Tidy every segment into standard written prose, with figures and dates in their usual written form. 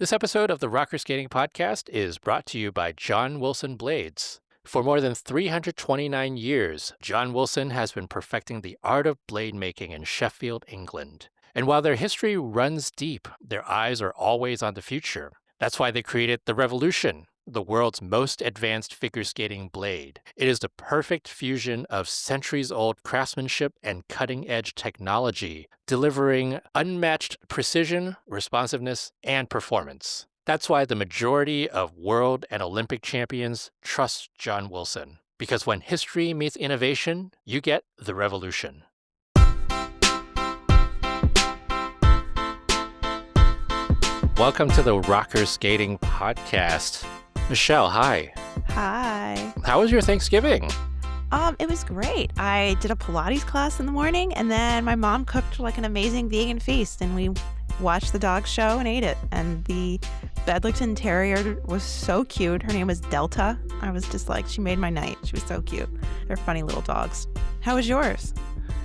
This episode of the Rocker Skating Podcast is brought to you by John Wilson Blades. For more than 329 years, John Wilson has been perfecting the art of blade making in Sheffield, England. And while their history runs deep, their eyes are always on the future. That's why they created the Revolution, the world's most advanced figure skating blade. It is the perfect fusion of centuries-old craftsmanship and cutting-edge technology, delivering unmatched precision, responsiveness, and performance. That's why the majority of world and Olympic champions trust John Wilson. Because when history meets innovation, you get the revolution. Welcome to the Rocker Skating Podcast. Michelle, hi. Hi. How was your Thanksgiving? It was great. I did a Pilates class in the morning, and then my mom cooked like an amazing vegan feast, and we watched the dog show and ate it. And the Bedlington Terrier was so cute. Her name was Delta. I was just like, she made my night. She was so cute. They're funny little dogs. How was yours?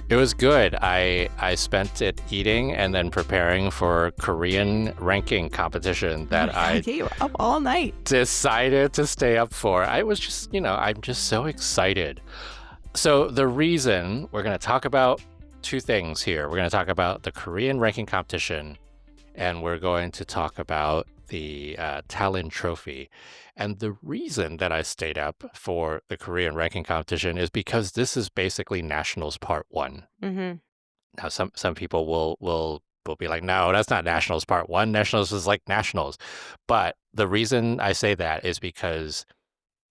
It was good. I spent it eating and then preparing for Korean ranking competition that I You were up all night. decided to stay up for. I was just, I'm just so excited. So the reason we're going to talk about two things here. We're going to talk about the Korean ranking competition, and we're going to talk about the Tallinn Trophy. And the reason that I stayed up for the Korean ranking competition is because this is basically Nationals Part 1. Mm-hmm. Now, some people will be like, no, that's not Nationals Part 1. Nationals is like Nationals. But the reason I say that is because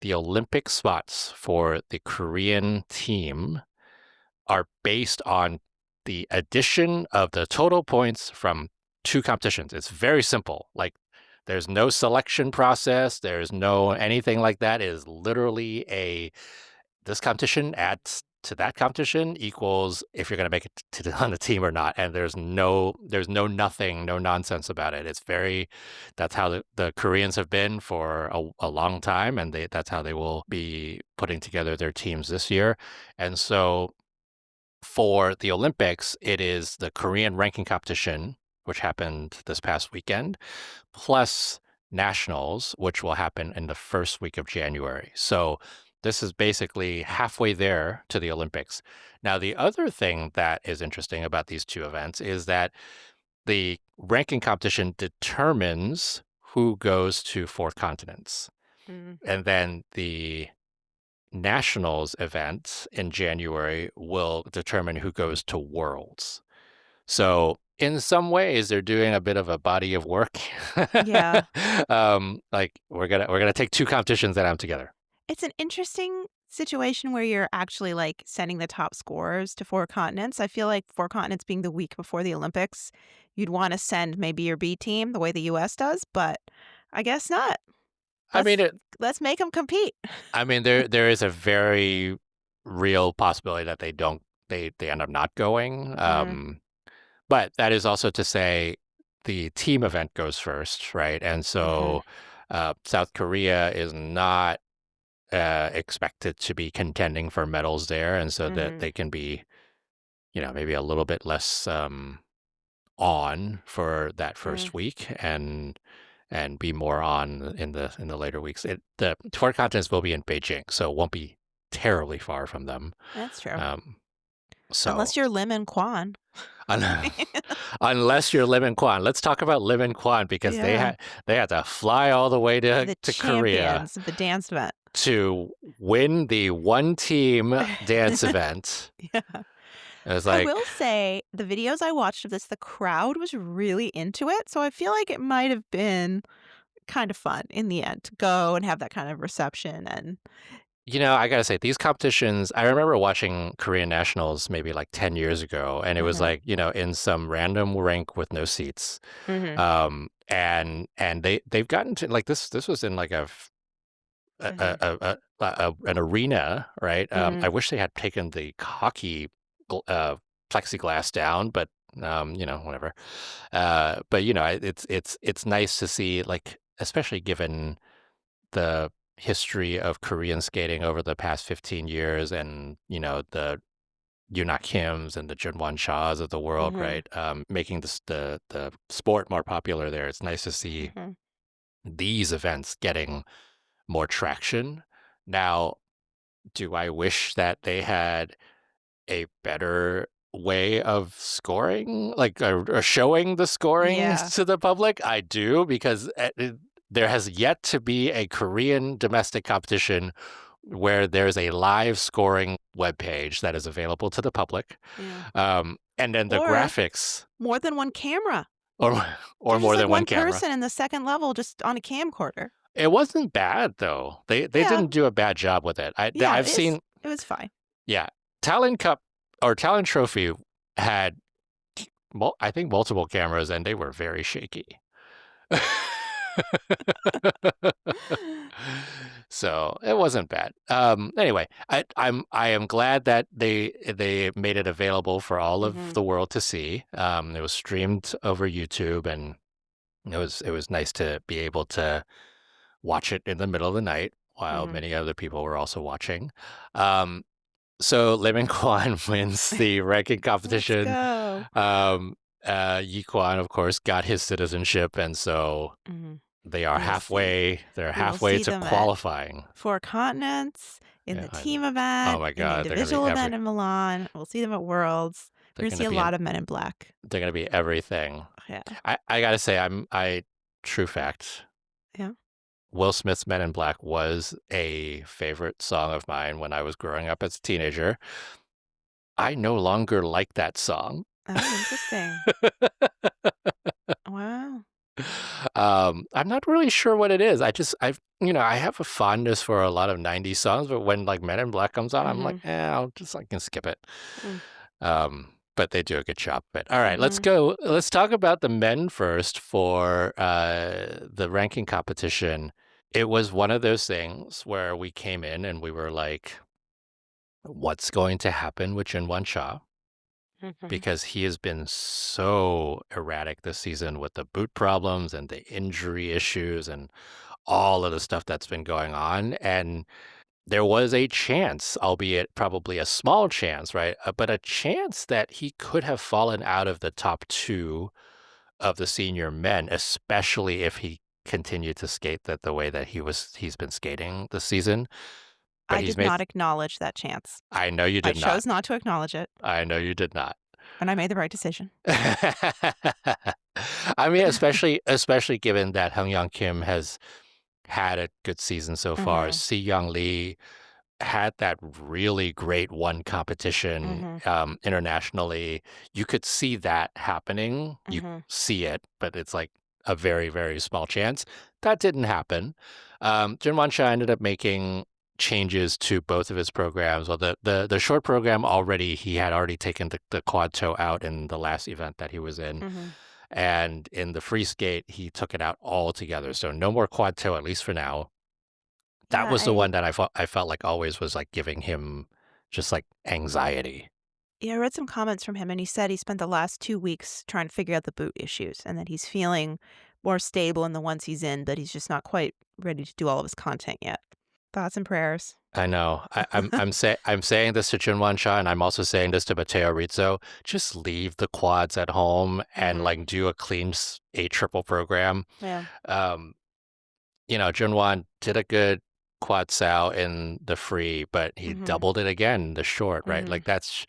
the Olympic spots for the Korean team are based on the addition of the total points from two competitions. It's very simple. Like, there's no selection process. There's no anything like that. It is literally this competition adds to that competition equals if you're going to make it on the team or not. And there's no nothing, no nonsense about it. That's how the Koreans have been for a long time. And that's how they will be putting together their teams this year. And so for the Olympics, it is the Korean ranking competition, which happened this past weekend, plus nationals, which will happen in the first week of January. So this is basically halfway there to the Olympics. Now, the other thing that is interesting about these two events is that the ranking competition determines who goes to four continents. Mm. And then the nationals event in January will determine who goes to worlds. So in some ways, they're doing a bit of a body of work. Yeah. Like we're gonna take two competitions that I'm together. It's an interesting situation where you're actually like sending the top scorers to four continents. I feel like four continents being the week before the Olympics, you'd want to send maybe your B team the way the US does, but I guess not. I mean, Let's make them compete. there is a very real possibility that they end up not going. But that is also to say the team event goes first, right? And so South Korea is not expected to be contending for medals there. And so that they can be, maybe a little bit less on for that first week and be more on in the later weeks. The four continents will be in Beijing, so it won't be terribly far from them. That's true. So Unless you're Lim and Kwan. Unless you're Lim and Kwan. Let's talk about Lim and Kwan because they had to fly all the way to Korea champions of the dance event to win the one team dance event. Yeah. It was like, I will say the videos I watched of this, the crowd was really into it. So I feel like it might have been kind of fun in the end to go and have that kind of reception. And I gotta say, these competitions, I remember watching Korean nationals maybe like 10 years ago, and it was like, in some random rink with no seats. And they've gotten to like this was in like an arena, right? I wish they had taken the hockey plexiglass down, but whatever. But it's nice to see, like, especially given the history of Korean skating over the past 15 years and the Yuna Kims and the Junhwan Shahs of the world, right? Making the sport more popular there. It's nice to see these events getting more traction. Now, do I wish that they had a better way of scoring, like or showing the scoring Yeah. to the public? I do, because there has yet to be a Korean domestic competition where there's a live scoring webpage that is available to the public. Yeah. And then the Or graphics, more than one camera. or There's just more like than one one camera. person in the second level just on a camcorder. It wasn't bad though. They Yeah. didn't do a bad job with it. Yeah, I've seen, it was fine. yeah, Tallinn Cup or Tallinn Trophy had, I think, multiple cameras, and they were very shaky. So it wasn't bad. Anyway, I am glad that they made it available for all of the world to see. It was streamed over YouTube, and it was nice to be able to watch it in the middle of the night while many other people were also watching. So Lemon Kwan wins the ranking competition. Let's go. Yi Kwan, of course, got his citizenship, and so they are halfway. They're halfway to qualifying. 4 continents in the team event. Oh my God! In the individual event in Milan. We'll see them at Worlds. We're gonna see a lot of Men in Black. They're gonna be everything. Yeah. I gotta say, true fact. Yeah. Will Smith's Men in Black was a favorite song of mine when I was growing up as a teenager. I no longer like that song. Oh, interesting. Wow. I'm not really sure what it is. I have a fondness for a lot of 90s songs, but when like Men in Black comes on, I'm like, I can skip it. But they do a good job. But all right, let's go. Let's talk about the men first for the ranking competition. It was one of those things where we came in and we were like, what's going to happen with Junhwan Shah? Because he has been so erratic this season with the boot problems and the injury issues and all of the stuff that's been going on. And there was a chance, albeit probably a small chance, right? But a chance that he could have fallen out of the top 2 of the senior men, especially if he continued to skate the way that he's been skating this season. But I did not acknowledge that chance. I know you did not. I chose not to acknowledge it. I know you did not. And I made the right decision. I mean, especially given that Hyung Kim has had a good season so far. Si Young Lee had that really great one competition internationally. You could see that happening. You see it, but it's like a very, very small chance. That didn't happen. Junhwan Shah ended up making changes to both of his programs. Well, the short program he had already taken the quad toe out in the last event that he was in. And in the free skate, he took it out altogether. So no more quad toe, at least for now. That was the one that I felt like always was like giving him just like anxiety. Yeah, I read some comments from him, and he said he spent the last 2 weeks trying to figure out the boot issues, and that he's feeling more stable in the ones he's in, but he's just not quite ready to do all of his content yet. Thoughts and prayers. I know. I'm saying this to Junhwan Shah, and I'm also saying this to Matteo Rizzo. Just leave the quads at home and like do a clean 8 triple program. Yeah. Junhwan did a good quad sow in the free, but he doubled it again in the short, right? Like that's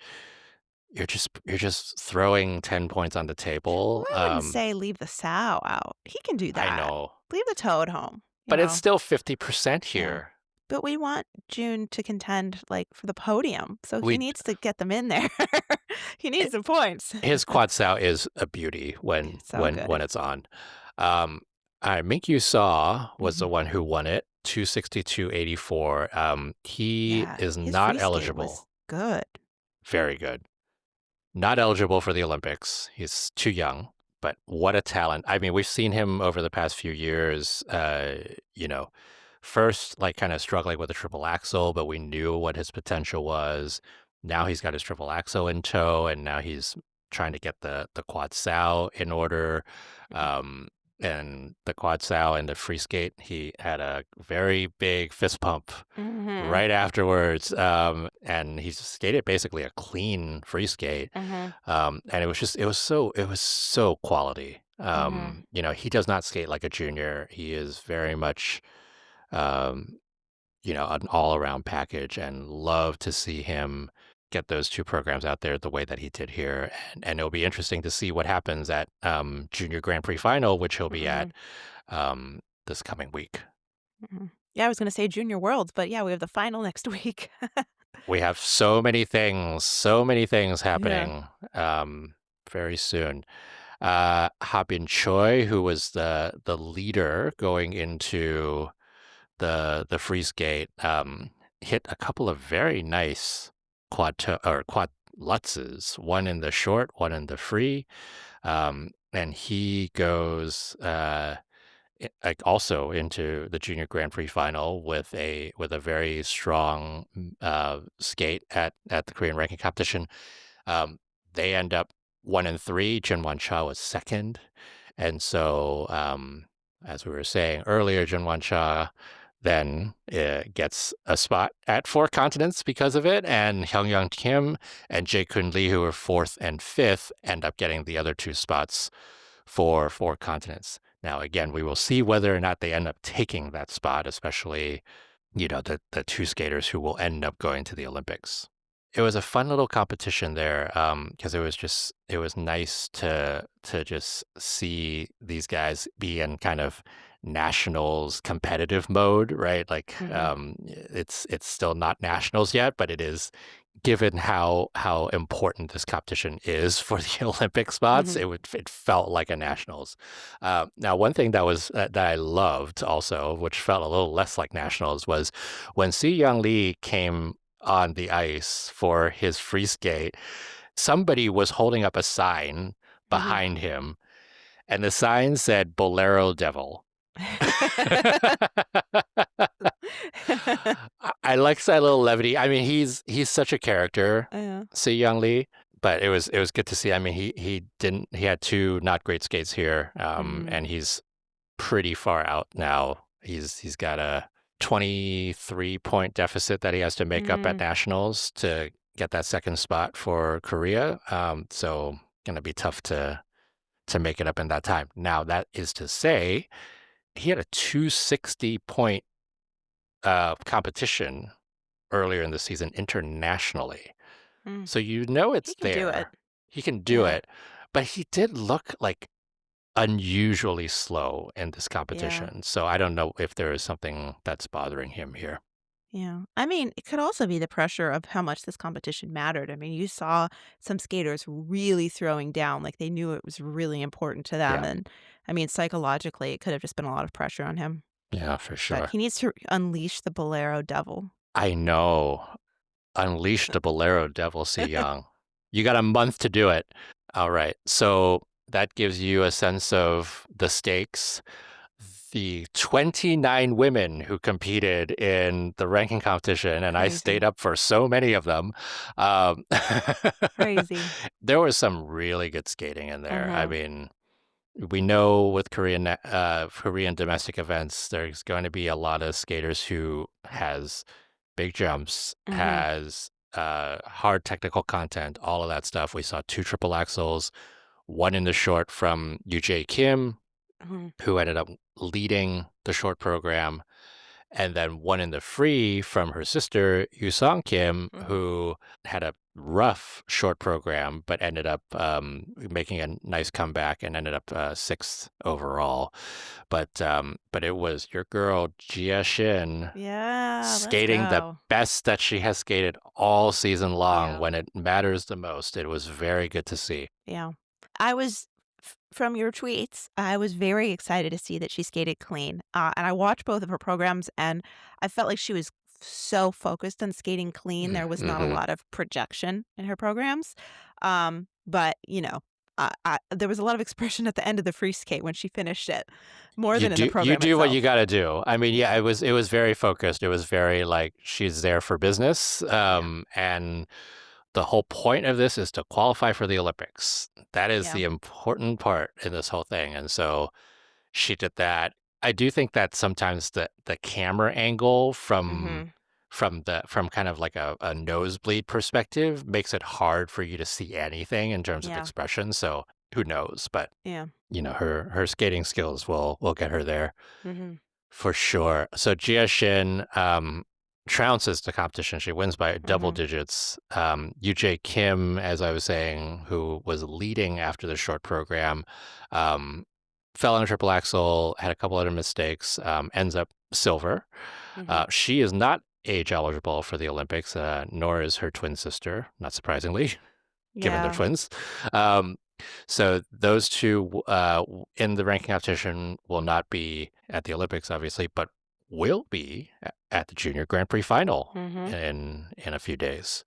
you're just throwing 10 points on the table. Well, I wouldn't say leave the sow out. He can do that. I know. Leave the toe at home. But it's still 50% here. Yeah. But we want June to contend like for the podium, so he needs to get them in there. He needs some points. His quad sow is a beauty when it's on. Minkyu Saw was the one who won it, 262.84. He is not eligible. Was good. Very good. Not eligible for the Olympics. He's too young, but what a talent. I mean, we've seen him over the past few years, first like kind of struggling with a triple axel, but we knew what his potential was. Now he's got his triple axel in tow, and now he's trying to get the quad sow in order. and the quad sow and the free skate, he had a very big fist pump Mm-hmm. right afterwards. And he skated basically a clean free skate. Mm-hmm. And it was so quality. Mm-hmm. He does not skate like a junior. He is very much, um, an all around package, and love to see him get those two programs out there the way that he did here. And it'll be interesting to see what happens at Junior Grand Prix Final, which he'll be Mm-hmm. at this coming week. Mm-hmm. Yeah, I was going to say Junior Worlds, but yeah, we have the final next week. We have so many things Yeah. happening very soon. Habin Choi, who was the leader going into the free skate, hit a couple of very nice quad lutzes, one in the short, one in the free, and he goes like also into the Junior Grand Prix final with a very strong skate at the Korean ranking competition. They end up 1 and 3. Junhwan was second, and so as we were saying earlier, Junhwan then gets a spot at 4 continents because of it, and Hyungyoung Kim and Jae-kun Lee, who are 4th and 5th, end up getting the other 2 spots for 4 continents. Now, again, we will see whether or not they end up taking that spot, especially, the 2 skaters who will end up going to the Olympics. It was a fun little competition there, because it was nice to just see these guys be in kind of nationals competitive mode, right? Like, Mm-hmm. it's still not nationals yet, but it is, given how important this competition is for the Olympic spots. Mm-hmm. It felt like a nationals. Now, one thing that I loved also, which felt a little less like nationals, was when Si Young Lee came on the ice for his free skate. Somebody was holding up a sign Mm-hmm. behind him, and the sign said "Bolero Devil." I like that little levity. I mean, he's such a character, Yeah. Si Young Lee. But it was good to see. I mean, he had 2 not great skates here, Mm-hmm. and he's pretty far out now. He's got a 23-point deficit that he has to make up at Mm-hmm. nationals to get that second spot for Korea. So gonna be tough to make it up in that time. Now, that is to say, he had a 260-point competition earlier in the season internationally. Mm. So He it's can do it. there. He can do Yeah. it. But he did look like unusually slow in this Yeah. competition. So I don't know if there is something that's bothering him here. Yeah. I mean, it could also be the pressure of how much this competition mattered. I mean, you saw some skaters really throwing down, like they knew it was really important to them. Yeah. And I mean, psychologically, it could have just been a lot of pressure on him. Yeah, for But sure. he needs to unleash the Bolero devil. I know. Unleash the Bolero Devil, Si Young. You got a month to do it. All right. So that gives you a sense of the stakes. The 29 women who competed in the ranking competition, and I stayed Crazy. up for so many of them. Um, Crazy. there was some really good skating in there. I Uh-huh. mean, we know with Korean domestic events, there's going to be a lot of skaters who has big jumps, Mm-hmm. has hard technical content, all of that stuff. We saw 2 triple axles, one in the short from UJ Kim, Hmm. who ended up leading the short program, and then one in the free from her sister, Yusong Kim, Hmm. who had a rough short program, but ended up making a nice comeback and ended up 6th overall. But it was your girl Jia Shin Yeah. Let's skating the go. best that she has skated all season long Yeah. when it matters the most. It was very good to see. Yeah. I was, from your tweets, I was very excited to see that she skated clean. And I watched both of her programs, and I felt like she was so focused on skating clean. There was not a Mm-hmm. lot of projection in her programs. But, there was a lot of expression at the end of the free skate when she finished it, more than in the You program do what you itself. got to do. I mean, yeah, it was very focused. It was very like she's there for business. Yeah. And the whole point of this is to qualify for the Olympics. That is Yeah. the important part in this whole thing. And so She did that. I do think that sometimes the camera angle Mm-hmm. from kind of like a nosebleed perspective makes it hard for you to see anything in terms of Yeah. expression. So who knows? But Yeah. her skating skills will get her there Mm-hmm. for sure. So Jia Shin trounces the competition. She wins by double Mm-hmm. digits. UJ Kim, as I was saying, who was leading after the short program, um, fell on a triple axel, had a couple other mistakes, ends up silver. Mm-hmm. She is not age eligible for the Olympics, nor is her twin sister, not surprisingly, given they're Yeah. twins. Um, so those two in the ranking competition will not be at the Olympics, obviously, but will be at the Junior Grand Prix final Mm-hmm. in a few days.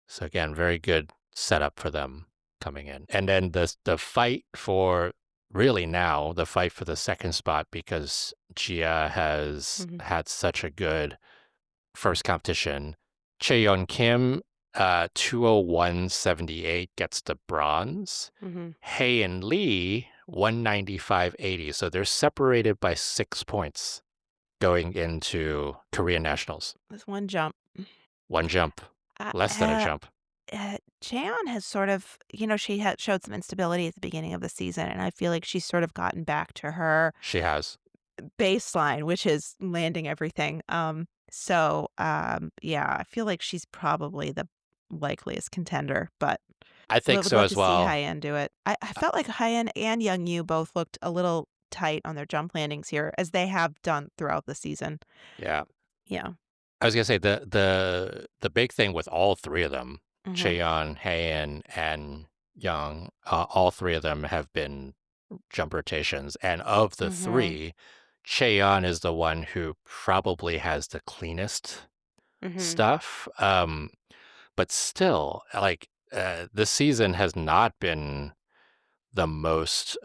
So again, very good setup for them coming in. And then the fight for really now the fight for the second spot, because Gia has Mm-hmm. had such a good first competition. Cheon Kim, 201.78 gets the bronze. Mm-hmm. Hay and Lee, 195.80. So they're separated by 6 points going into Korean nationals. There's one jump. One jump, Uh, less than a uh, jump. Cheon has sort of, she had showed some instability at the beginning of the season, and I feel like she's sort of gotten back to her She has. baseline, which is landing everything. Yeah, I feel like she's probably the likeliest contender, but I think would so love as to see well. High-End do it. I felt like High-End and Young Yu both looked a little tight on their jump landings here, as they have done throughout the season. Yeah. Yeah. I was gonna say the big thing with all three of them, Mhm. Cheon, Haein, and Young, all three of them have been jump rotations, and of the Mhm. three, Cheon is the one who probably has the cleanest Mhm. stuff. But still, like this season has not been the most.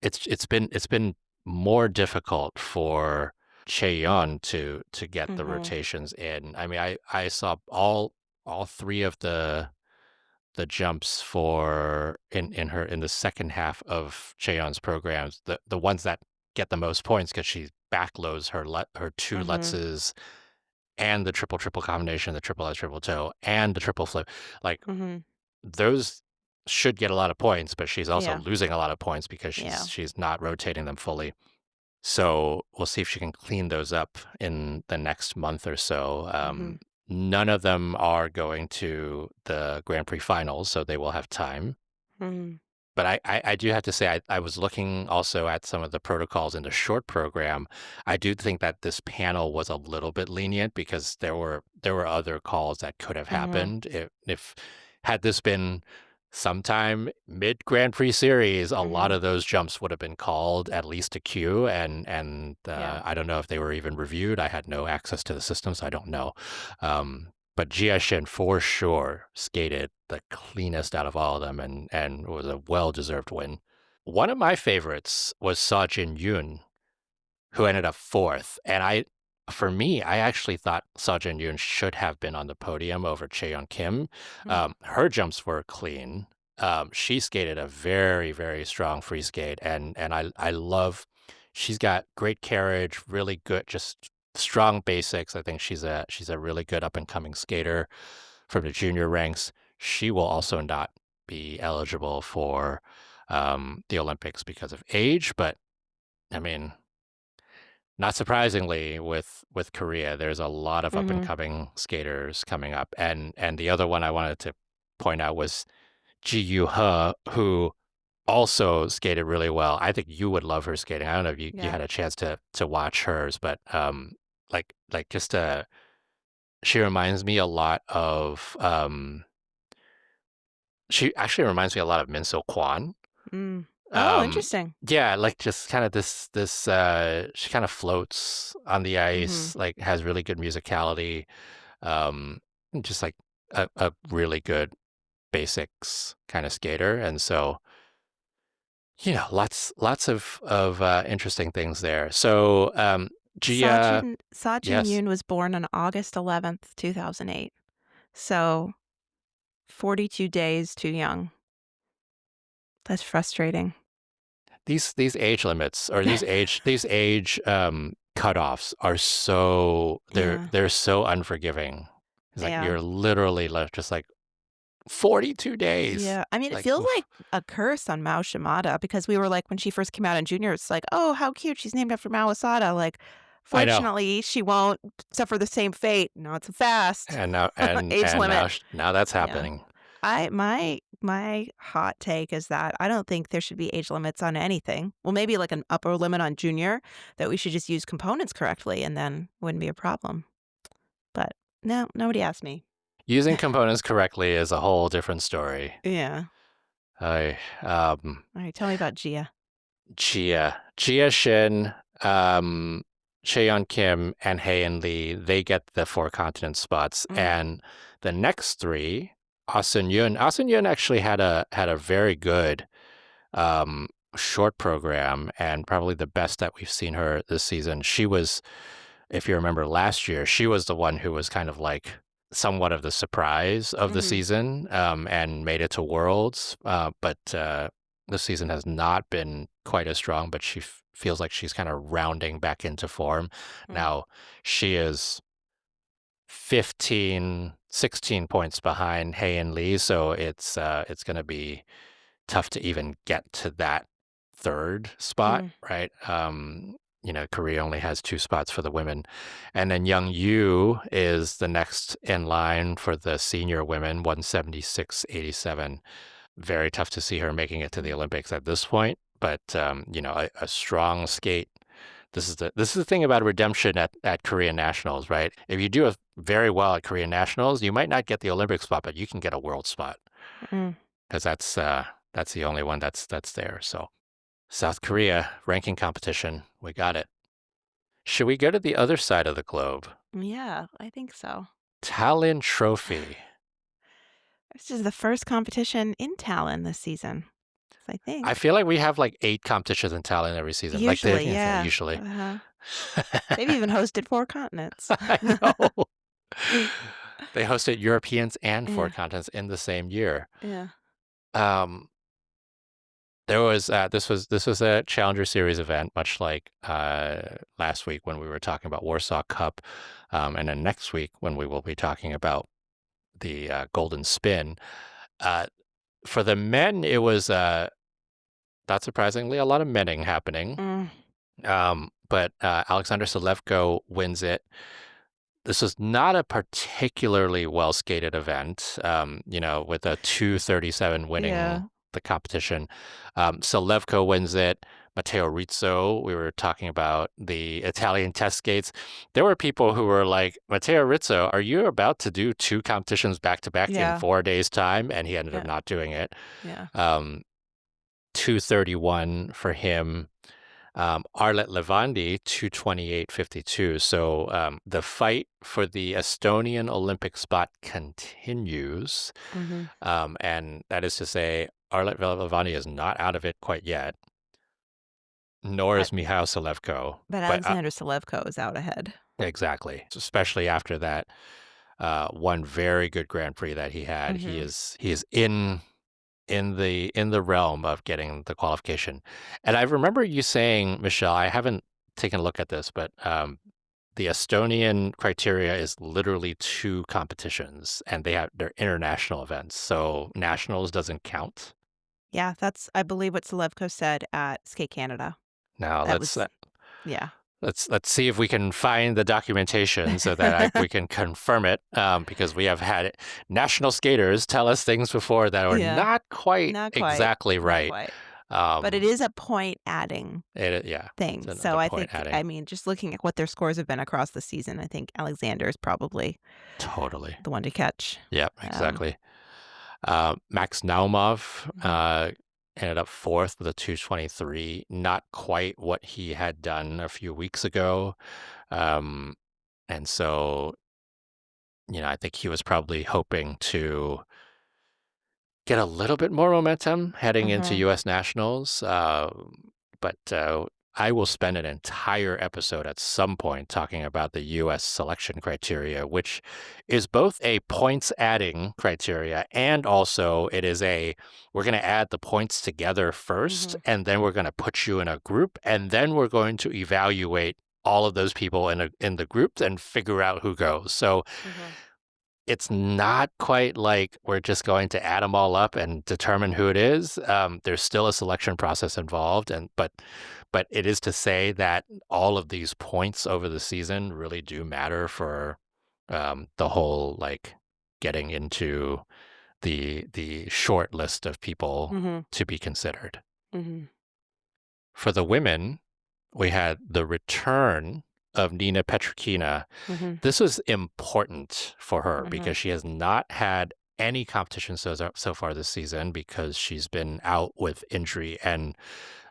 It's been more difficult for Cheon to get the Mhm. rotations in. I mean, I saw all three of the jumps for in the second half of Cheon's programs, the ones that get the most points because she backloads her two Mhm. lutzes and the triple triple combination, the triple L triple toe, and the triple flip. Like Mhm. those should get a lot of points, but she's also Yeah. losing a lot of points because Yeah. she's not rotating them fully. So we'll see if she can clean those up in the next month or so. Mhm. None of them are going to the Grand Prix finals, so they will have time. Mhm. But I do have to say, I was looking also at some of the protocols in the short program. I do think that this panel was a little bit lenient because there were other calls that could have Mhm. happened if had this been sometime mid Grand Prix series, a lot Mhm. of those jumps would have been called at least a Q, and Yeah. I don't know if they were even reviewed. I had no access to the system, so I don't know. But Jia Shin for sure skated the cleanest out of all of them and was a well-deserved win. One of my favorites was Saw Jin Yoon, who ended up fourth. And for me, I actually thought Saw Jin Yoon should have been on the podium over Cheon Kim. Mm. Her jumps were clean. She skated a very, very strong free skate, and I love. She's got great carriage, really good, just strong basics. I think she's a really good up and coming skater from the junior ranks. She will also not be eligible for the Olympics because of age, but I mean, not surprisingly, with Korea, there's a lot of up and Mhm. coming skaters coming up, and the other one I wanted to point out was Ji Yu He, who also skated really well. I think you would love her skating. I don't know if you Yeah. had a chance to watch hers, but like just she reminds me a lot of she actually reminds me a lot of Minso Kwan. Mm. Oh, Um, interesting. yeah, like just kind of this she kind of floats on the Mhm. ice, like has really good musicality, um, just like a really good basics kind of skater. And so, lots of interesting things there. So, Gia, Sa-jin yes, Yoon was born on August 11th, 2008. So 42 days too young. That's frustrating. these age limits or these age cutoffs are so Yeah. they're so unforgiving. It's like Yeah. you're literally left just like 42 days. Yeah. I mean, it Like, feels oof. like a curse on Mao Shimada because we were like, when she first came out in junior, it's like, oh, how cute. She's named after Mao Asada. Like, I know. fortunately, she won't suffer the same fate. No, it's a fast And now age and limit. now that's Yeah. happening. My hot take is that I don't think there should be age limits on anything. Well, maybe like an upper limit on junior, that we should just use components correctly and then wouldn't be a problem. But no, nobody asked me. Using components correctly is a whole different story. Yeah. I All right, tell me about Gia. Gia Shin, Cheon Kim, and Haein Lee, they get the 4 continent spots. Mm. And the next 3, Ah Yun actually had a very good short program and probably the best that we've seen her this season. She was, if you remember last year, she was the one who was kind of like somewhat of the surprise of the Mhm. season and made it to Worlds. But this season has not been quite as strong, but she feels like she's kind of rounding back into form. Mm. Now, she is 15, 16 points behind Haein Lee, so it's going to be tough to even get to that 3rd spot, Mm. right? Korea only has 2 spots for the women. And then Young Yu is the next in line for the senior women, 176.87. Very tough to see her making it to the Olympics at this point, but a strong skate. This is the thing about redemption at Korean Nationals, right? If you do very well at Korean Nationals, you might not get the Olympic spot, but you can get a world spot Mm. because that's the only one that's there. So South Korea ranking competition, we got it. Should we go to the other side of the globe? Yeah, I think so. Tallinn Trophy. This is the first competition in Tallinn this season, I I think. feel like we have like 8 competitions in Tallinn every season. Like Usually, yeah. usually. They've even hosted 4 continents. I know. They hosted Europeans and 4 Yeah, continents in the same year. yeah. Um, there was this was a Challenger Series event, much like last week when we were talking about Warsaw Cup, and then next week when we will be talking about the Golden Spin. For the men, it was not surprisingly a lot of menning happening. But Alexander Selevko wins it. This was not a particularly well skated event, with a 2:37 winning Yeah. the competition. Selevko wins it. Matteo Rizzo, we were talking about the Italian test skates. There were people who were like, Matteo Rizzo, are you about to do 2 competitions back to back in Yeah. 4 days' time? And he ended up Yeah. not doing it. Yeah. 2:31 for him. Arlet Levandi, 2:28.52. So the fight for the Estonian Olympic spot continues. Mhm. And that is to say, Arlet Levandi is not out of it quite yet, nor is Michał Selevko. But Alexander Selevko is out ahead. Exactly. Especially after that one very good Grand Prix that he had. He is in the realm of getting the qualification. And I remember you saying, Michelle, I haven't taken a look at this, but the Estonian criteria is literally 2 competitions, and they're international events, so nationals doesn't count. Yeah, that's, I believe, what Selevko said at Skate Canada. Now That let's was, yeah. let's see if we can find the documentation so that we can confirm it, because we have had national skaters tell us things before that are Yeah. not quite Not quite. exactly Not right. quite. But it is a point adding thing. it's So another I point think, adding. I mean, just looking at what their scores have been across the season, I think Alexander is probably Totally. the one to catch. Yep, exactly. Max Naumov ended up 4th with a 2:23, not quite what he had done a few weeks ago. And so, I think he was probably hoping to get a little bit more momentum heading into U.S. Nationals. But I will spend an entire episode at some point talking about the US selection criteria, which is both a points adding criteria and also it is we're going to add the points together first and then we're going to put you in a group and then we're going to evaluate all of those people in the groups and figure out who goes. So it's not quite like we're just going to add them all up and determine who it is. There's still a selection process involved, but it is to say that all of these points over the season really do matter for the whole like getting into the short list of people to be considered. For the women, we had the return of Nina Petrikina. This was important for her because she has not had any competition so far this season because she's been out with injury and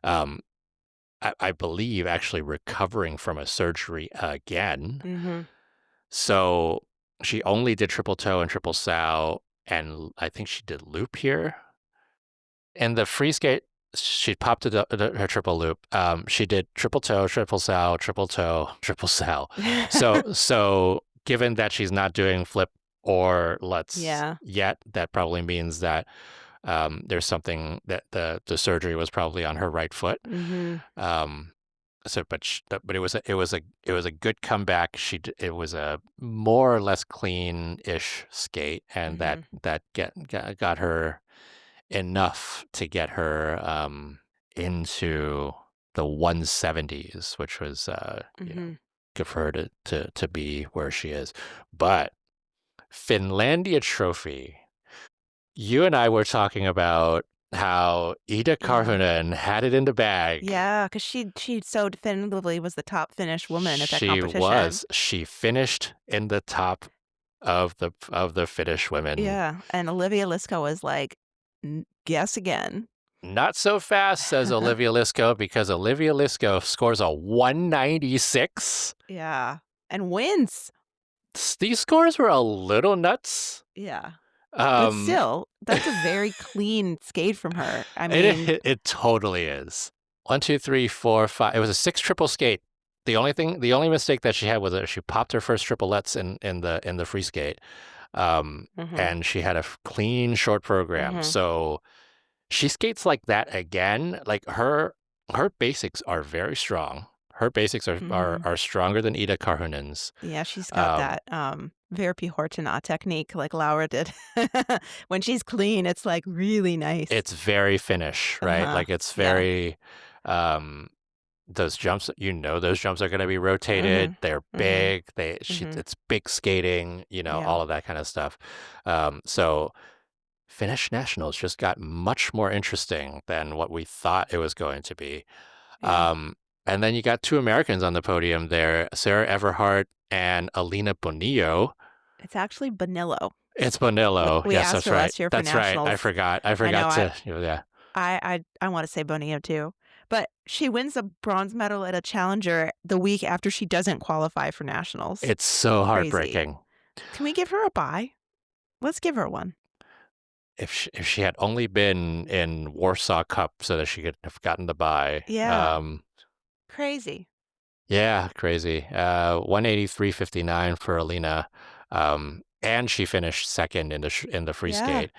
I believe actually recovering from a surgery again. So she only did triple toe and triple sow, and I think she did loop here. In the free skate, she popped her triple loop. She did triple toe, triple sow, triple toe, triple sow. So given that she's not doing flip or lutz yet, that probably means that there's something that the surgery was probably on her right foot. But it was a good comeback. It was a more or less clean-ish skate, and that got her enough to get her into the 170s, which was good for her to be where she is. But Finlandia Trophy, you and I were talking about how Ida Karhunen had it in the bag. Yeah, because she so definitively was the top Finnish woman at that competition. She was. She finished in the top of the Finnish women. Yeah, and Olivia Lisko was like, guess again. Not so fast, says Olivia Lisko, because Olivia Lisko scores a 196. Yeah, and wins. These scores were a little nuts. Yeah. But still, that's a very clean skate from her. I mean, it totally is. 1, 2, 3, 4, 5. It was a 6 triple skate. The only mistake that she had was that she popped her first triplets in the free skate, and she had a clean short program. So she skates like that again. Like her basics are very strong. Her basics are stronger than Ida Karhunen's. Yeah, she's got that Verpi Hortena technique like Laura did. When she's clean, it's like really nice. It's very Finnish, right? Like it's very those jumps, those jumps are going to be rotated. They're big. It's big skating, all of that kind of stuff. So Finnish nationals just got much more interesting than what we thought it was going to be. And then you got 2 Americans on the podium there, Sarah Everhart and Alina Bonillo. It's actually Bonillo. It's Bonillo. We yes, asked that's her right. last year for that's nationals. right. I forgot to. Yeah. I want to say Bonillo too, but she wins a bronze medal at a challenger the week after she doesn't qualify for nationals. It's so heartbreaking. Can we give her a bye? Let's give her one. If she had only been in Warsaw Cup so that she could have gotten the bye. Yeah. Crazy. Yeah, crazy. 183.59 for Alina, and she finished second in the free skate.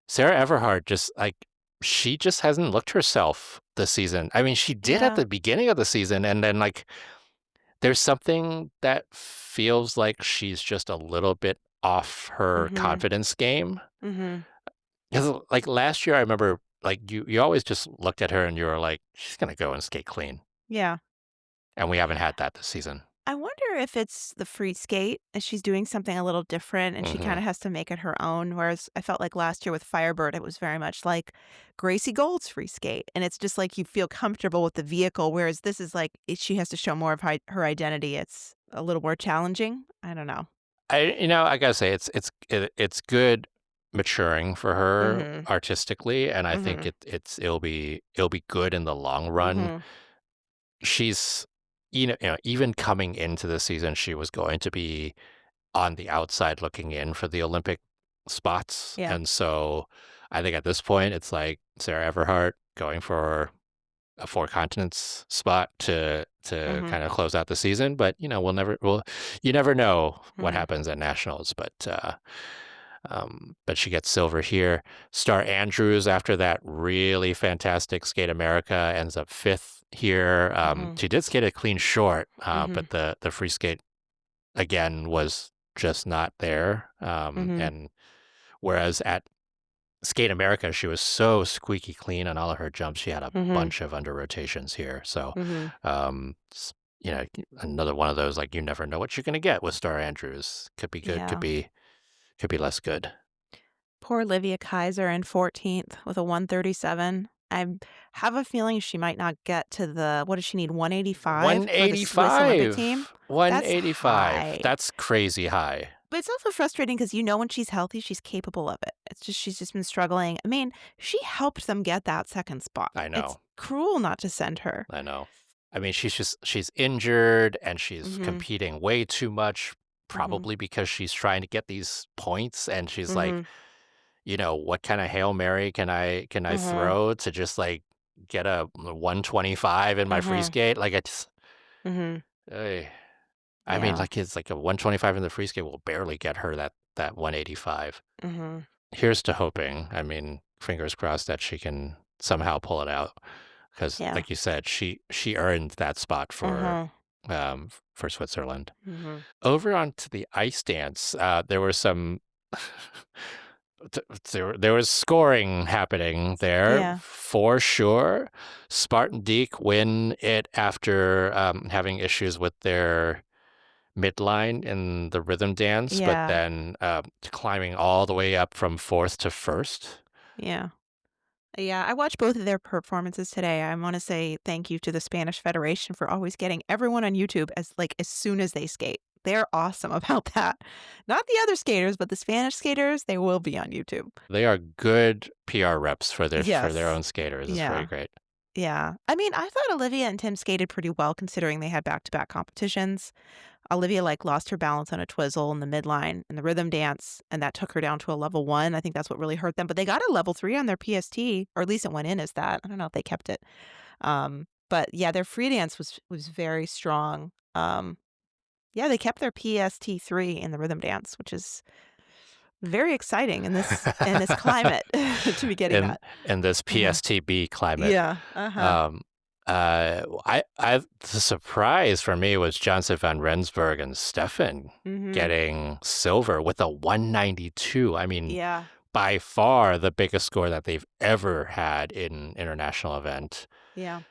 Sarah Everhart she just hasn't looked herself this season. I mean, she did at the beginning of the season, and then like there's something that feels like she's just a little bit off her confidence game. Because like last year, I remember like you always just looked at her and you were like, she's gonna go and skate clean. Yeah. And we haven't had that this season. I wonder if it's the free skate and she's doing something a little different and she kind of has to make it her own. Whereas I felt like last year with Firebird, it was very much like Gracie Gold's free skate. And it's just like you feel comfortable with the vehicle. Whereas this is like she has to show more of her identity. It's a little more challenging. I don't know. I gotta say it's good maturing for her artistically, and I think it'll be good in the long run. She's even coming into the season, she was going to be on the outside looking in for the Olympic spots. And so I think at this point, it's like Sarah Everhart going for a Four Continents spot to kind of close out the season. But you never know what happens at nationals. But she gets silver here. Star Andrews, after that really fantastic Skate America, ends up 5th here. She did skate a clean short, but the free skate again was just not there. And whereas at Skate America, she was so squeaky clean on all of her jumps. She had a bunch of under rotations here. So, another one of those, like, you never know what you're going to get with Star Andrews. Could be good, could be less good. Poor Olivia Kaiser in 14th with a 137. I have a feeling she might not get to the, what does she need, 185? 185. For the Swiss Olympic team? 185. That's crazy high. But it's also frustrating because when she's healthy, she's capable of it. She's just been struggling. I mean, she helped them get that second spot. I know. It's cruel not to send her. I know. I mean, she's injured and she's competing way too much, probably because she's trying to get these points, and she's like, what kind of Hail Mary can I throw to just like get a 125 in my free skate? Like, it's I mean, like, it's like a 125 in the free skate will barely get her that 185. Here's to hoping. I mean, fingers crossed that she can somehow pull it out, because, like you said, she earned that spot for Switzerland. Over onto the ice dance, there were some. There was scoring happening there for sure. Spartan Dieck win it after having issues with their midline in the rhythm dance, but then climbing all the way up from 4th to 1st. Yeah, I watched both of their performances today. I want to say thank you to the Spanish Federation for always getting everyone on YouTube as soon as they skate. They're awesome about that. Not the other skaters, but the Spanish skaters, they will be on YouTube. They are good PR reps for their own skaters. It's very great. Yeah. I mean, I thought Olivia and Tim skated pretty well considering they had back-to-back competitions. Olivia lost her balance on a twizzle in the midline in the rhythm dance, and that took her down to a level 1. I think that's what really hurt them. But they got a level 3 on their PST, or at least it went in as that. I don't know if they kept it. But yeah, their free dance was very strong. They kept their PST 3 in the rhythm dance, which is very exciting in this climate to be getting that. In this PSTB climate. Yeah. The surprise for me was Johnson van Rensburg and Stefan getting silver with a 192. I mean, by far the biggest score that they've ever had in an international event. Yeah.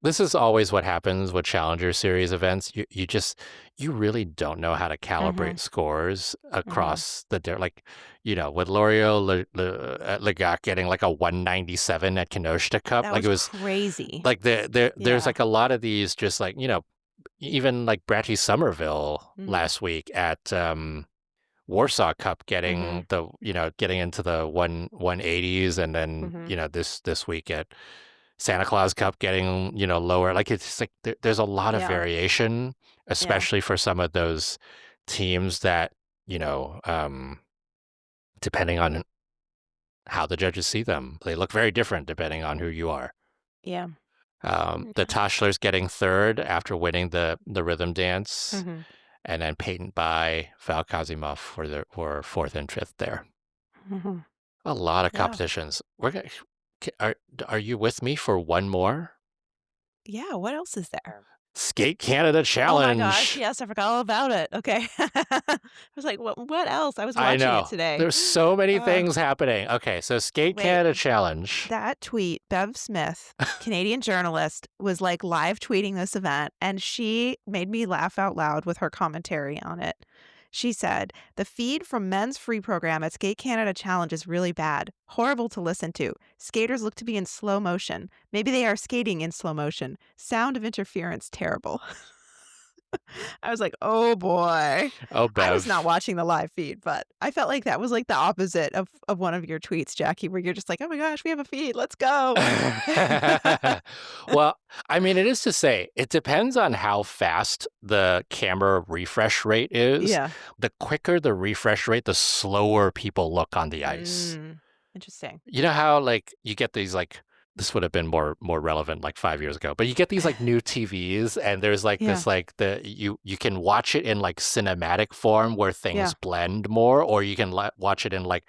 This is always what happens with Challenger Series events. You really don't know how to calibrate scores across the with L'Oreal Legac getting like a 197 at Kenosha Cup. That it was crazy. Like there's like a lot of these just like, even like Bratty Somerville last week at Warsaw Cup getting getting into the 180s, and then this week at Santa Claus Cup getting, lower. Like, it's like there's a lot of variation, especially for some of those teams that, depending on how the judges see them, they look very different depending on who you are. Yeah. The Toshler's getting 3rd after winning the rhythm dance, and then Peyton by Val Kazimov for 4th and 5th there. A lot of competitions. Are you with me for one more? Yeah, what else is there? Skate Canada Challenge. Oh my gosh, yes, I forgot all about it. Okay. I was like, what else? I was watching it today. There's so many things happening. Okay, so Skate Canada Challenge. That tweet, Bev Smith, Canadian journalist, was live tweeting this event, and she made me laugh out loud with her commentary on it. She said, "The feed from men's free program at Skate Canada Challenge is really bad. Horrible to listen to. Skaters look to be in slow motion. Maybe they are skating in slow motion. Sound of interference terrible." I was like, oh boy. Oh, Bev. I was not watching the live feed, but I felt like that was the opposite of one of your tweets, Jackie, where you're just like, oh my gosh, we have a feed. Let's go. Well, I mean, it is to say, it depends on how fast the camera refresh rate is. Yeah. The quicker the refresh rate, the slower people look on the ice. Interesting. You know how you get these this would have been more relevant like 5 years ago. But you get these like new TVs, and there's like Yeah. this like you can watch it in like cinematic form where things Yeah. blend more, or you can watch it in like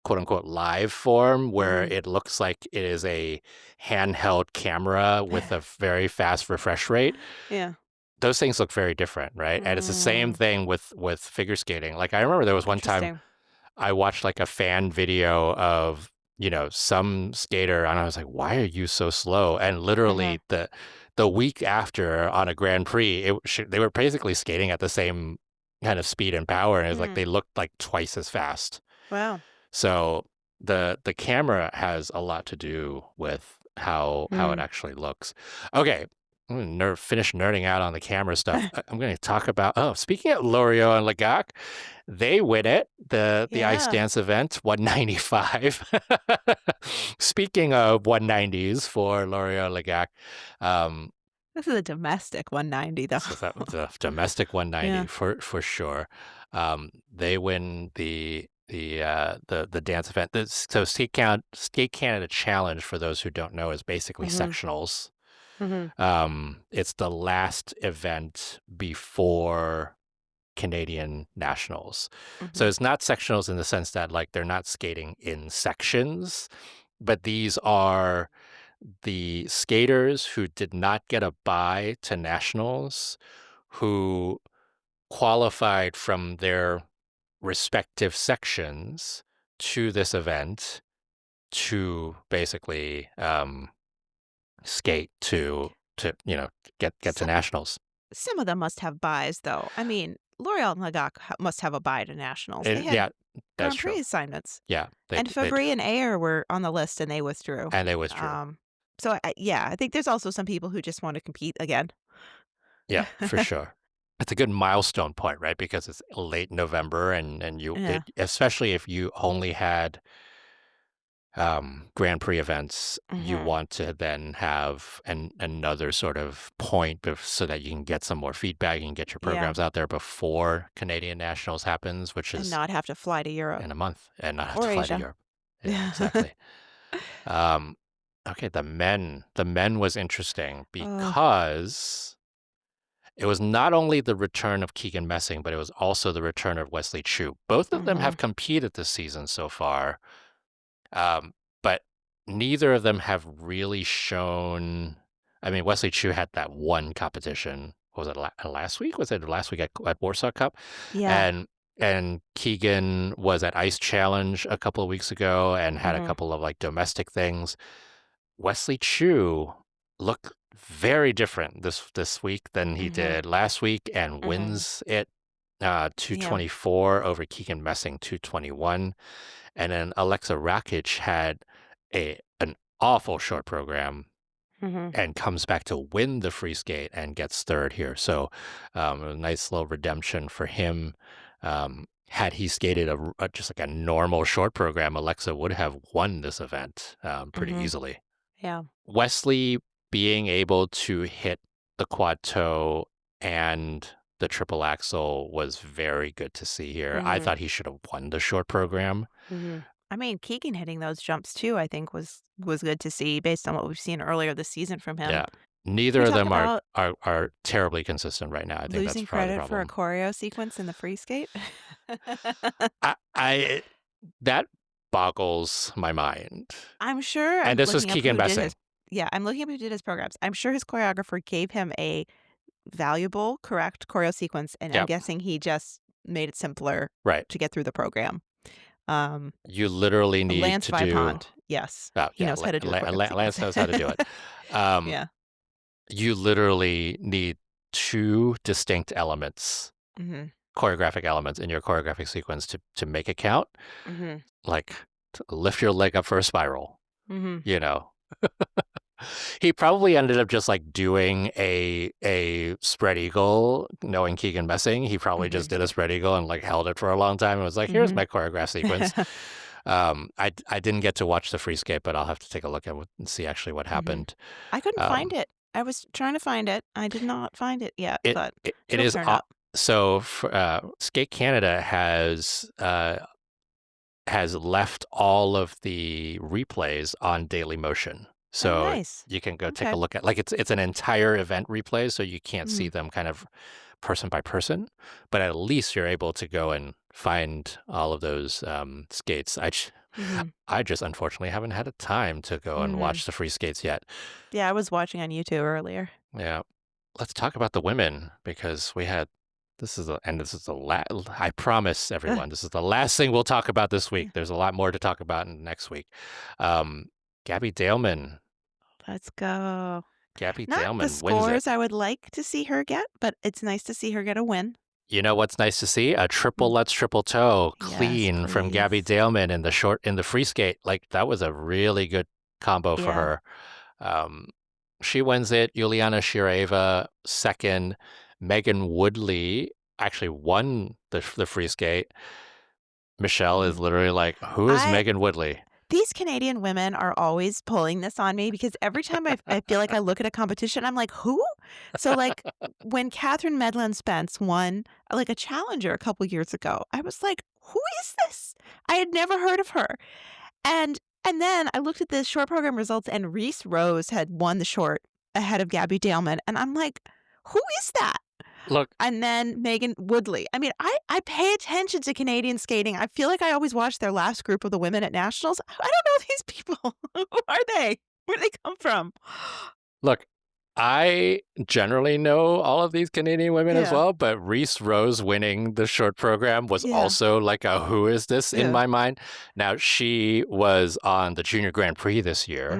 quote unquote live form where Mm. it looks like it is a handheld camera with a very fast refresh rate. Yeah. Those things look very different, right? And it's the same Mm. thing with figure skating. Like I remember there was one time Interesting. I watched like a fan video of, some skater, and I was like, why are you so slow? And Mm-hmm. literally the week after on a Grand Prix, they were basically skating at the same kind of speed and power, and it was like Mm. they looked like twice as fast. Wow. So the camera has a lot to do with how it Mm. actually looks. Okay, I'm gonna finish nerding out on the camera stuff. I'm going to talk about, speaking of L'Oreal and Legac, they win it, the ice Yeah. dance event, 195. Speaking of 190s for L'Oreal and Legac, um, This is a domestic 190 though. this is the domestic 190 Yeah. for sure. They win the dance event. So Skate Canada Challenge, for those who don't know, is basically Mm-hmm. sectionals. Mm-hmm. It's the last event before Canadian nationals. Mm-hmm. So it's not sectionals in the sense that like they're not skating in sections, but these are the skaters who did not get a bye to nationals, who qualified from their respective sections to this event to basically skate to get to So, nationals. some of them must have buys though. I mean, L'Oreal and Legac must have a buy to nationals. They had Yeah, that's Grand true. Prix assignments. Yeah, And they do, Fabry and Ayer were on the list and they withdrew. and they withdrew. Um, so I think there's also some people who just want to compete again. Yeah, for sure. It's a good milestone point, right? Because it's late November, and Yeah. especially if you only had Grand Prix events, you Mm-hmm. want to then have another sort of point so that you can get some more feedback and get your Yeah. programs out there before Canadian Nationals happens, which And is not have to fly to Europe in a month, and not have to or fly to Asia. Europe. Yeah, exactly. Um, okay, the men was interesting Oh. because it was not only the return of Keegan Messing, but it was also the return of Wesley Chu. Both of them Mm-hmm. have competed this season so far, but neither of them have really shown. I mean, Wesley Chu had that one competition. What was it last week? Was it last week at Warsaw Cup? Yeah. And Keegan was at Ice Challenge a couple of weeks ago and had a Mm-hmm. couple of like domestic things. Wesley Chu looked very different this week than he Mm-hmm. did last week, and Mm-hmm. wins it Yeah. 224 over Keegan Messing 221. And then Alexa Rakic had an awful short program Mm-hmm. and comes back to win the free skate and gets third here. So a nice little redemption for him. Had he skated just like a normal short program, Alexa would have won this event pretty Mm-hmm. easily. Yeah. Wesley being able to hit the quad toe and the triple axel was very good to see here. I Mm-hmm. thought he should have won the short program. Mm-hmm. I mean, Keegan hitting those jumps too, I think was good to see based on what we've seen earlier this season from him. Yeah. Can Neither we of talk them about are terribly consistent right now. I think that's losing probably the credit for a problem. choreo sequence in the free skate? I that boggles my mind. I'm sure And I'm this was looking up Keegan who did Messing. his yeah, I'm looking up who did his programs. I'm sure his choreographer gave him a valuable, correct choreo sequence, and I'm Yep. guessing he just made it simpler Right. to get through the program. Um, You literally need Lance to do. Vipont, yes, Oh, he yeah, knows how to do a choreo Lance sequence. knows how to do it. Um, Yeah. you literally need two distinct elements, Mhm. choreographic elements in your choreographic sequence to make it count. Mhm. Like to lift your leg up for a spiral, Mhm. you know. He probably ended up just like doing a spread eagle, knowing Keegan Messing. He probably just Mhm. did a spread eagle and like held it for a long time and was like, "Here's Mhm. my choreograph sequence." I didn't get to watch the free skate, but I'll have to take a look at and see actually what Mhm. happened. I couldn't find Um, it. I was trying to find it. I did not find it yet, it but it it'll is turn up. so Skate Canada has left all of the replays on Daily Motion. Oh, So nice. you can go take Okay. a look at like it's an entire event replay, so you can't see Mhm. them kind of person by person, but at least you're able to go and find all of those skates. Mhm. I just unfortunately haven't had a time to go and Mhm. watch the free skates yet. Yeah, I was watching on YouTube earlier. Yeah. Let's talk about the women because we had this is the last. I promise Ugh. everyone, this is the last thing we'll talk about this week. There's a lot more to talk about next week. Um, Gabby Daleman. Let's go. Gabby Not the Daleman wins it. scores I would like to see her get, but it's nice to see her get a win. You know what's nice to see? A triple Mm. let's triple toe Yes, clean from Gabby please. Daleman in the free skate. Like that was a really good combo for Yeah. her. Um, she wins it. Juliana Shireva second. Megan Woodley actually won the free skate. Michelle is Mhm. literally like, "Who is I Megan Woodley?" These Canadian women are always pulling this on me because every time I feel like I look at a competition, I'm like, "Who?" So, like, when Catherine Medlin Spence won, like, a challenger a couple years ago, I was like, "Who is this?" I had never heard of her. And and then I looked at the short program results, and Reese Rose had won the short ahead of Gabby Daleman, and I'm like, "Who is that?" Look, And then Megan Woodley. I mean, I pay attention to Canadian skating. I feel like I always watch their last group of the women at nationals. I don't know these people. Who are they? Where do they come from? look. I generally know all of these Canadian women as Yeah. well, but Reese Rose winning the short program was Yeah. also like a who is this in Yeah. my mind. Now she was on the Junior Grand Prix this year.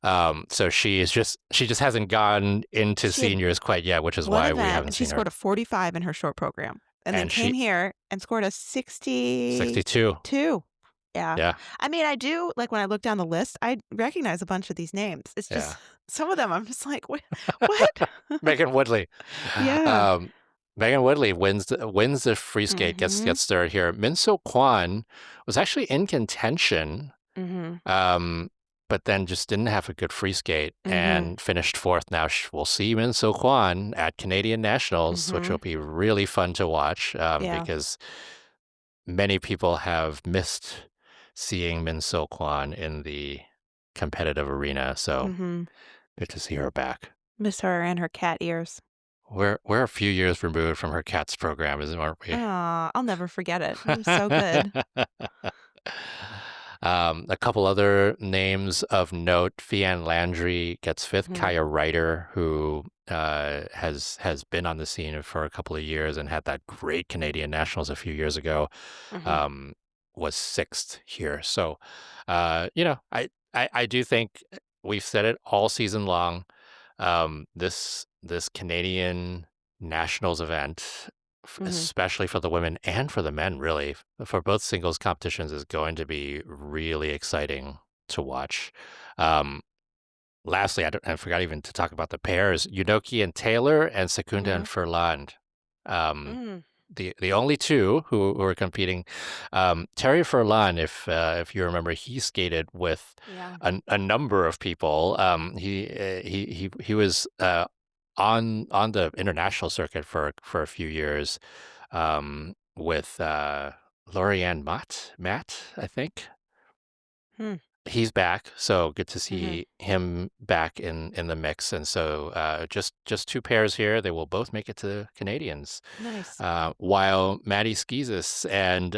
Mm. So she just hasn't gone into She had seniors quite yet, which is one why we event, haven't and she seen her. scored a 45 in her short program, and then And came she here and scored a 62. 62. Yeah. Yeah. I mean, I do like, when I look down the list, I recognize a bunch of these names. It's Yeah. just some of them, I'm just like, "What? What?" Megan Woodley. Yeah. Um, Megan Woodley wins the free skate, Mhm. gets third here. Minso Kwan was actually in contention, Mhm. um, but then just didn't have a good free skate Mhm. and finished fourth. Now we'll see Minso Kwan at Canadian Nationals, which will Mhm. be really fun to watch Yeah. because many people have missed seeing Minso Kwan in the competitive arena. So Mhm. good to see her back. Miss her and her cat ears. We're a few years removed from her cats program, aren't we? Aw, I'll never forget it. It was so good. A couple other names of note: Fian Landry gets fifth. Mhm. Kaya Ryder, who has been on the scene for a couple of years and had that great Canadian Nationals a few years ago, Mhm. um, was sixth here. So, I do think we've said it all season long. This Canadian Nationals event, Mhm. especially for the women and for the men, really, for both singles competitions, is going to be really exciting to watch. Um, Lastly, I forgot even to talk about the pairs: Yunoki and Taylor, and Secunda and Mhm. Furlan. Um, Mm. the only two who are competing. Terry Furlan, if you remember, he skated with Yeah. a number of people. He was on the international circuit for a few years with Lorianne Matt, I think. Hmm. He's back, so good to Mhm. see him back in the mix. And so just two pairs here. They will both make it to Canadians. Nice. While Maddie Schizis and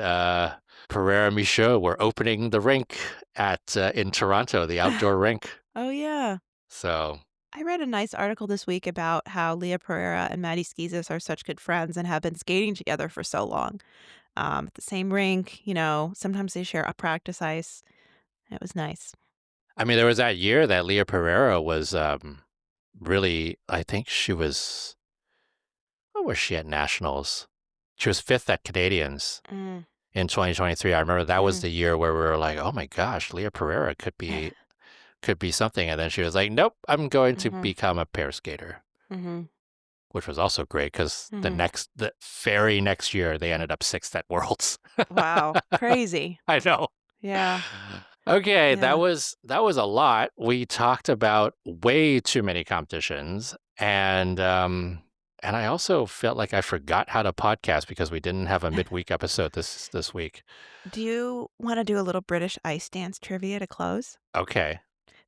Pereira Michaud were opening the rink at in Toronto, the outdoor rink. Oh, yeah. So I read a nice article this week about how Leah Pereira and Maddie Schizis are such good friends and have been skating together for so long. At the same rink, sometimes they share a practice ice. It was nice. I mean, there was that year that Leah Pereira was really. I think she was. What was she at nationals? She was fifth at Canadians Mm. in 2023. I remember that was Mm. the year where we were like, "Oh my gosh, Leah Pereira could be something." And then she was like, "Nope, I'm going to Mhm. become a pair skater," Mhm. which was also great because Mhm. the very next year they ended up sixth at Worlds. Wow. Crazy. I know. Yeah. Okay, Yeah. that was a lot. We talked about way too many competitions, and I also felt like I forgot how to podcast because we didn't have a midweek episode this week. Do you want to do a little British ice dance trivia to close? Okay.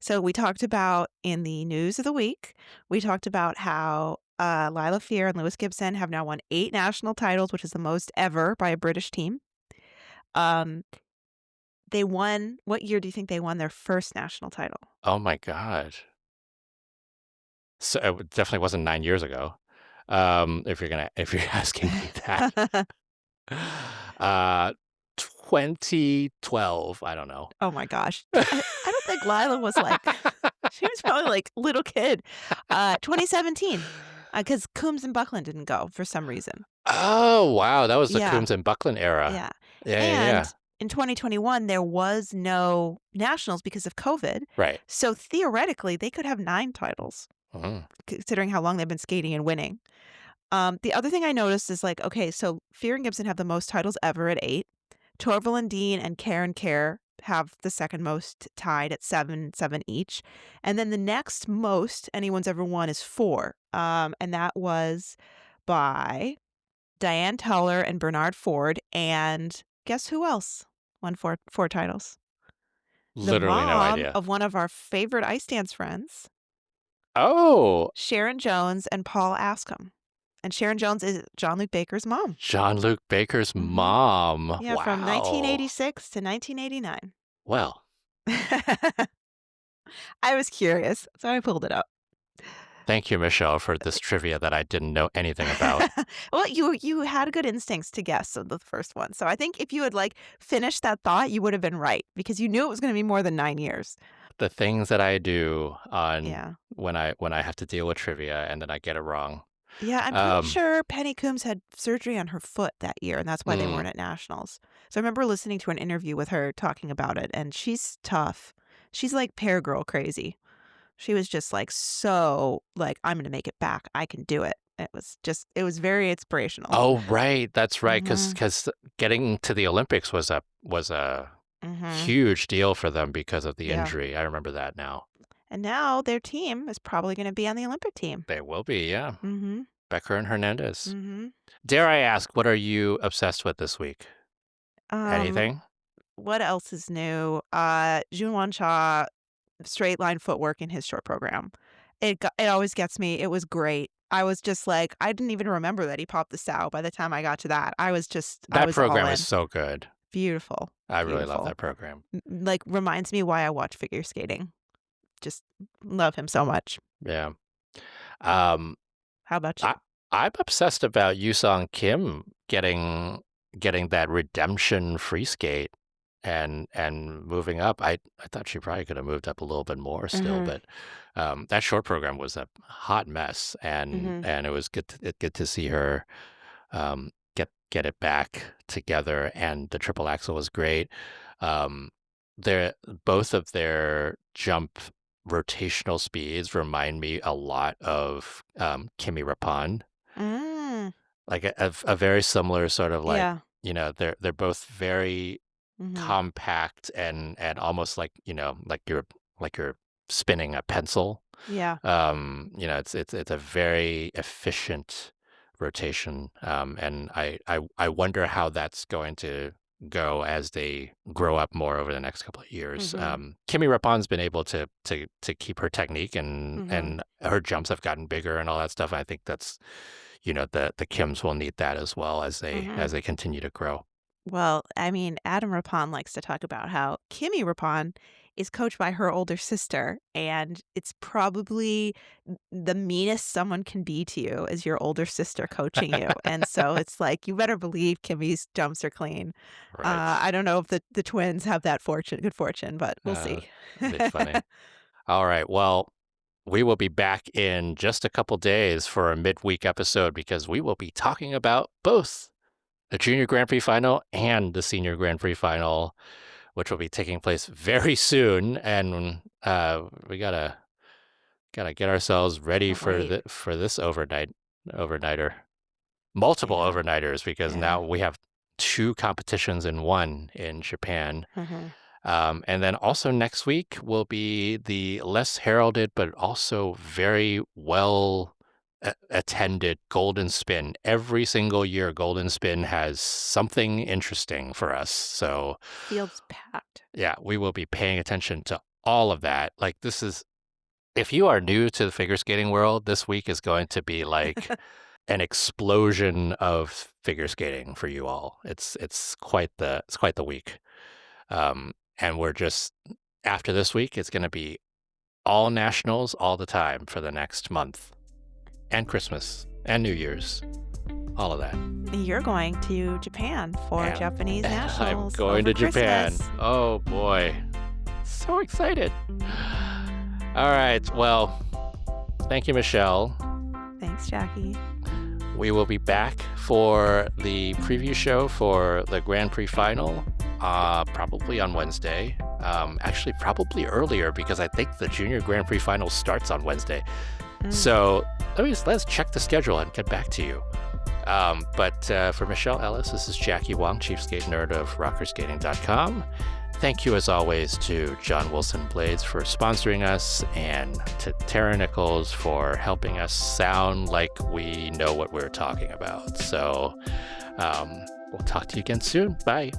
So we talked about in the news of the week, we talked about how Lila Fear and Lewis Gibson have now won 8 national titles, which is the most ever by a British team. Um, they won, what year do you think they won their first national title? Oh my God. So it definitely wasn't 9 years ago. If you're asking me that. 2012. I don't know. Oh my gosh. I don't think Lila was like, she was probably like little kid. 2017, because Coombs and Buckland didn't go for some reason. Oh, wow. That was the Yeah. Coombs and Buckland era. Yeah. Yeah, yeah, yeah. And in 2021, there was no nationals because of COVID. Right. So theoretically, they could have 9 titles, Mhm. considering how long they've been skating and winning. The other thing I noticed is like, okay, so Fear and Gibson have the most titles ever at 8. Torval and Dean and Karen Kerr have the second most, tied at 7 each. And then the next most anyone's ever won is 4. And that was by Diane Tuller and Bernard Ford. And guess who else won four titles? The Literally no mom idea. of one of our favorite ice dance friends, Oh, Sharon Jones and Paul Askham. And Sharon Jones is John Luke Baker's mom. Jean-Luc Baker's Mhm. mom. Yeah, from Wow. 1986 to 1989. Well, I was curious, so I pulled it up. thank you, Michelle, for this trivia that I didn't know anything about. Well, you had good instincts to guess on the first one. So I think if you had like finished that thought, you would have been right because you knew it was going to be more than 9 years. The things that I do on Yeah. when I have to deal with trivia and then I get it wrong. Yeah, I'm pretty sure Penny Coombs had surgery on her foot that year, and that's why they weren't at nationals. So I remember listening to an interview with her talking about it, and she's tough. She's like pear girl crazy. She was just like so like, I'm gonna make it back. I can do it. It was very inspirational. Oh, right. That's right. Mhm. Because getting to the Olympics was a Mhm. huge deal for them because of the Yeah. injury. I remember that now. And now their team is probably gonna be on the Olympic team. They will be, yeah. Mhm. Becker and Hernandez. Mhm. Dare I ask, what are you obsessed with this week? Um, Anything? what else is new? Junhwan Cha straight line footwork in his short program. It always gets me. It was great. I was just like, I didn't even remember that he popped the sow by the time I got to that. I That was all program in. is so good. Beautiful. I really love Beautiful. that program. Like reminds me why I watch figure skating. Just love him so much. Yeah. Um, How about you? I'm obsessed about Yusong Kim getting that redemption free skate and moving up. I thought she probably could have moved up a little bit more still, Mhm. but that short program was a hot mess, Mhm. and it was good to see her get it back together. And the triple axel was great. Um, their both of their jump rotational speeds remind me a lot of Kimi Rappan, Mm. like a very similar sort of like, Yeah. they're both very Mhm. compact and almost like, like you're spinning a pencil. Yeah. It's a very efficient rotation. And I wonder how that's going to go as they grow up more over the next couple of years. Mhm. Kimi Rappan's been able to keep her technique, and Mhm. her jumps have gotten bigger and all that stuff. I think that's, the Kims will need that as well as Mhm. they continue to grow. Well, I mean, Adam Rapon likes to talk about how Kimmy Rapon is coached by her older sister, and it's probably the meanest someone can be to you is your older sister coaching you. And so it's like, you better believe Kimmy's jumps are clean. Right. I don't know if the twins have that good fortune, but we'll see. That'd be funny. All right. Well, we will be back in just a couple days for a midweek episode because we will be talking about both the Junior Grand Prix final and the Senior Grand Prix final, which will be taking place very soon. And we gotta get ourselves ready Can't wait. for this overnighter, multiple Yeah. overnighters, because Yeah. now we have 2 competitions in one in Japan. Mhm. And then also next week will be the less heralded, but also very well attended Golden Spin. Every single year, Golden Spin has something interesting for us. So, Field's packed. yeah, we will be paying attention to all of that. Like, this is, if you are new to the figure skating world, this week is going to be like an explosion of figure skating for you all. It's quite the week. And we're just, after this week, it's going to be all nationals all the time for the next month, and Christmas and New Year's, all of that. You're going to Japan for Japanese nationals. I'm going to Japan. Christmas. Oh boy, so excited. All right, well, thank you, Michelle. Thanks, Jackie. We will be back for the preview show for the Grand Prix final, probably on Wednesday. Actually, probably earlier, because I think the Junior Grand Prix final starts on Wednesday. So let's check the schedule and get back to you. But for Michelle Ellis, this is Jackie Wong, Chief Skate Nerd of RockerSkating.com. Thank you, as always, to John Wilson Blades for sponsoring us, and to Tara Nichols for helping us sound like we know what we're talking about. So we'll talk to you again soon. Bye.